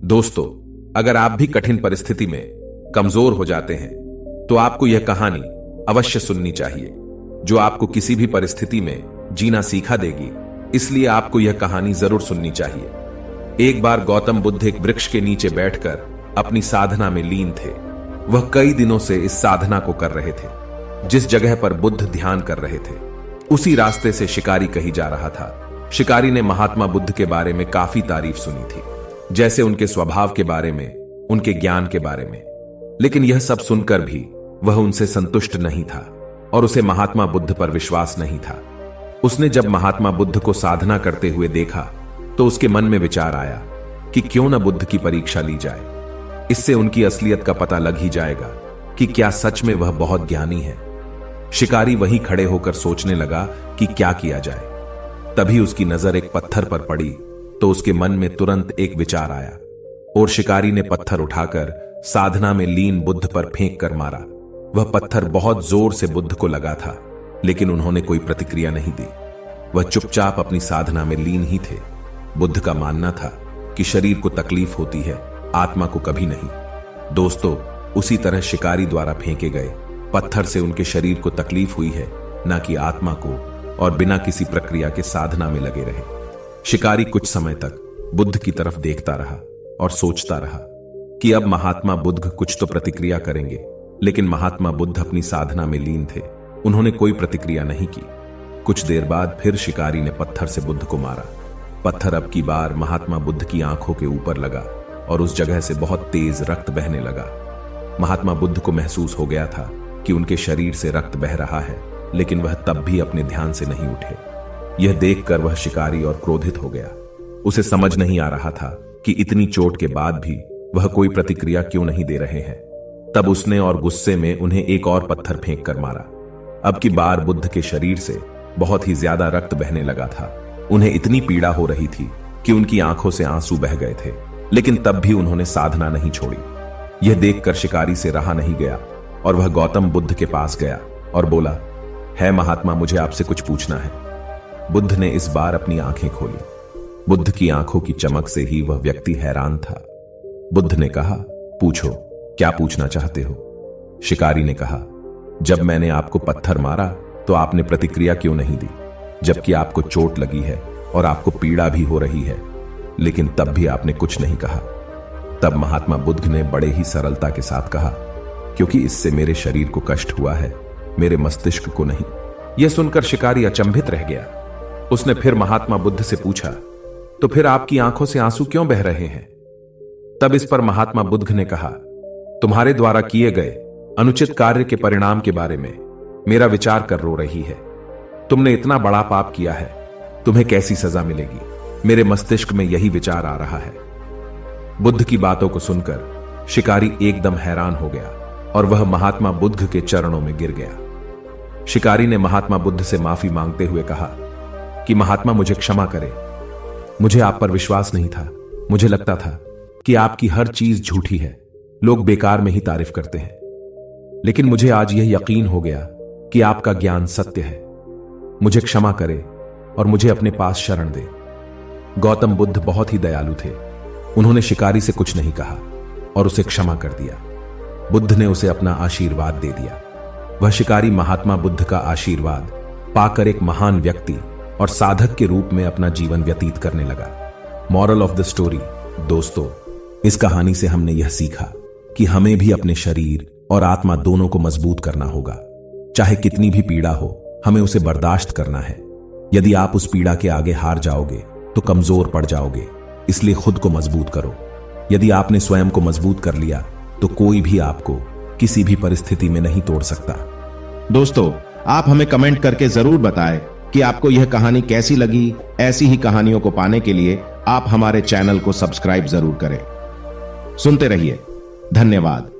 दोस्तों, अगर आप भी कठिन परिस्थिति में कमजोर हो जाते हैं तो आपको यह कहानी अवश्य सुननी चाहिए, जो आपको किसी भी परिस्थिति में जीना सीखा देगी। इसलिए आपको यह कहानी जरूर सुननी चाहिए। एक बार गौतम बुद्ध एक वृक्ष के नीचे बैठकर अपनी साधना में लीन थे। वह कई दिनों से इस साधना को कर रहे थे। जिस जगह पर बुद्ध ध्यान कर रहे थे, उसी रास्ते से शिकारी कहीं जा रहा था। शिकारी ने महात्मा बुद्ध के बारे में काफी तारीफ सुनी थी, जैसे उनके स्वभाव के बारे में, उनके ज्ञान के बारे में। लेकिन यह सब सुनकर भी वह उनसे संतुष्ट नहीं था और उसे महात्मा बुद्ध पर विश्वास नहीं था। उसने जब महात्मा बुद्ध को साधना करते हुए देखा तो उसके मन में विचार आया कि क्यों न बुद्ध की परीक्षा ली जाए। इससे उनकी असलियत का पता लग ही जाएगा कि क्या सच में वह बहुत ज्ञानी है। शिकारी वहीं खड़े होकर सोचने लगा कि क्या किया जाए। तभी उसकी नजर एक पत्थर पर पड़ी तो उसके मन में तुरंत एक विचार आया और शिकारी ने पत्थर उठाकर साधना में लीन बुद्ध पर फेंक कर मारा। वह पत्थर बहुत जोर से बुद्ध को लगा था, लेकिन उन्होंने कोई प्रतिक्रिया नहीं दी। वह चुपचाप अपनी साधना में लीन ही थे। बुद्ध का मानना था कि शरीर को तकलीफ होती है, आत्मा को कभी नहीं। दोस्तों, उसी तरह शिकारी द्वारा फेंके गए पत्थर से उनके शरीर को तकलीफ हुई है, न कि आत्मा को, और बिना किसी प्रक्रिया के साधना में लगे रहे। शिकारी कुछ समय तक बुद्ध की तरफ देखता रहा और सोचता रहा कि अब महात्मा बुद्ध कुछ तो प्रतिक्रिया करेंगे। लेकिन महात्मा बुद्ध अपनी साधना में लीन थे। उन्होंने कोई प्रतिक्रिया नहीं की। कुछ देर बाद फिर शिकारी ने पत्थर से बुद्ध को मारा। पत्थर अब की बार महात्मा बुद्ध की आंखों के ऊपर लगा और उस जगह से बहुत तेज रक्त बहने लगा। महात्मा बुद्ध को महसूस हो गया था कि उनके शरीर से रक्त बह रहा है, लेकिन वह तब भी अपने ध्यान से नहीं उठे। यह देखकर वह शिकारी और क्रोधित हो गया। उसे समझ नहीं आ रहा था कि इतनी चोट के बाद भी वह कोई प्रतिक्रिया क्यों नहीं दे रहे हैं। तब उसने और गुस्से में उन्हें एक और पत्थर फेंक कर मारा। अब की बार बुद्ध के शरीर से बहुत ही ज्यादा रक्त बहने लगा था। उन्हें इतनी पीड़ा हो रही थी कि उनकी आंखों से आंसू बह गए थे, लेकिन तब भी उन्होंने साधना नहीं छोड़ी। यह देखकर शिकारी से रहा नहीं गया और वह गौतम बुद्ध के पास गया और बोला, है महात्मा, मुझे आपसे कुछ पूछना है। बुद्ध ने इस बार अपनी आंखें खोली। बुद्ध की आंखों की चमक से ही वह व्यक्ति हैरान था। बुद्ध ने कहा, पूछो, क्या पूछना चाहते हो? शिकारी ने कहा, जब मैंने आपको पत्थर मारा तो आपने प्रतिक्रिया क्यों नहीं दी, जबकि आपको चोट लगी है और आपको पीड़ा भी हो रही है, लेकिन तब भी आपने कुछ नहीं कहा। तब महात्मा बुद्ध ने बड़े ही सरलता के साथ कहा, क्योंकि इससे मेरे शरीर को कष्ट हुआ है, मेरे मस्तिष्क को नहीं। यह सुनकर शिकारी अचंभित रह गया। उसने फिर महात्मा बुद्ध से पूछा, तो फिर आपकी आंखों से आंसू क्यों बह रहे हैं? तब इस पर महात्मा बुद्ध ने कहा, तुम्हारे द्वारा किए गए अनुचित कार्य के परिणाम के बारे में मेरा विचार कर रो रही है। तुमने इतना बड़ा पाप किया है, तुम्हें कैसी सजा मिलेगी? मेरे मस्तिष्क में यही विचार आ रहा है। बुद्ध की बातों को सुनकर शिकारी एकदम हैरान हो गया और वह महात्मा बुद्ध के चरणों में गिर गया। शिकारी ने महात्मा बुद्ध से माफी मांगते हुए कहा कि महात्मा, मुझे क्षमा करें। मुझे आप पर विश्वास नहीं था। मुझे लगता था कि आपकी हर चीज झूठी है, लोग बेकार में ही तारीफ करते हैं। लेकिन मुझे आज यह यकीन हो गया कि आपका ज्ञान सत्य है। मुझे क्षमा करें और मुझे अपने पास शरण दें। गौतम बुद्ध बहुत ही दयालु थे। उन्होंने शिकारी से कुछ नहीं कहा और उसे क्षमा कर दिया। बुद्ध ने उसे अपना आशीर्वाद दे दिया। वह शिकारी महात्मा बुद्ध का आशीर्वाद पाकर एक महान व्यक्ति और साधक के रूप में अपना जीवन व्यतीत करने लगा। मॉरल ऑफ द स्टोरी, दोस्तों, इस कहानी से हमने यह सीखा कि हमें भी अपने शरीर और आत्मा दोनों को मजबूत करना होगा। चाहे कितनी भी पीड़ा हो, हमें उसे बर्दाश्त करना है। यदि आप उस पीड़ा के आगे हार जाओगे तो कमजोर पड़ जाओगे। इसलिए खुद को मजबूत करो। यदि आपने स्वयं को मजबूत कर लिया तो कोई भी आपको किसी भी परिस्थिति में नहीं तोड़ सकता। दोस्तों, आप हमें कमेंट करके जरूर बताएं कि आपको यह कहानी कैसी लगी। ऐसी ही कहानियों को पाने के लिए आप हमारे चैनल को सब्सक्राइब जरूर करें। सुनते रहिए। धन्यवाद।